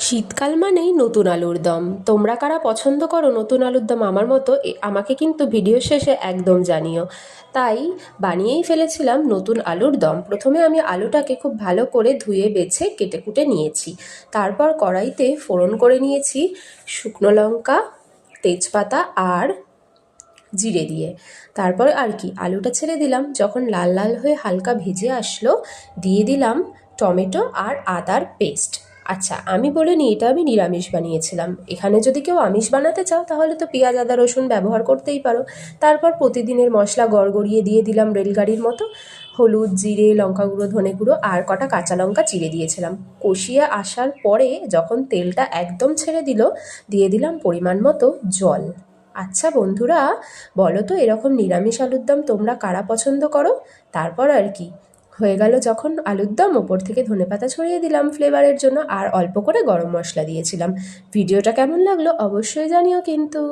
শীতকাল মানেই নতুন আলুর দম। তোমরা কারা পছন্দ করো নতুন আলুর দম আমার মতো? আমাকে কিন্তু ভিডিও শেষে একদম জানিও। তাই বানিয়েই ফেলেছিলাম নতুন আলুর দম। প্রথমে আমি আলুটাকে খুব ভালো করে ধুয়ে বেছে কেটে কুটে নিয়েছি। তারপর কড়াইতে ফোড়ন করে নিয়েছি শুকনো লঙ্কা, তেজপাতা আর জিরে দিয়ে। তারপর আর কি আলুটা ছেড়ে দিলাম। যখন লাল লাল হয়ে হালকা ভেজে আসলো, দিয়ে দিলাম টমেটো আর আদার পেস্ট। আচ্ছা, আমি বলিনি এটা আমি নিরামিষ বানিয়েছিলাম। এখানে যদি কেউ আমিষ বানাতে চাও তাহলে তো পেঁয়াজ আদা রসুন ব্যবহার করতেই পারো। তারপর প্রতিদিনের মশলা গড়গড়িয়ে দিয়ে দিলাম রেলগাড়ির মতো। হলুদ, জিরে, লঙ্কা গুঁড়ো, ধনে গুঁড়ো আর কটা কাঁচা লঙ্কা চিড়ে দিয়েছিলাম। কষিয়ে আসার পরে যখন তেলটা একদম ছেড়ে দিল, দিয়ে দিলাম পরিমাণ মতো জল। আচ্ছা বন্ধুরা, বলো তো এরকম নিরামিষ আলুর দম তোমরা কারা পছন্দ করো? তারপর আর কি হয়ে গেল যখন আলুর দম, ওপর থেকে ধনেপাতা ছড়িয়ে দিলাম ফ্লেভারের জন্য, আর অল্প করে গরম মশলা দিয়েছিলাম। ভিডিওটা কেমন লাগলো অবশ্যই জানিও কিন্তু।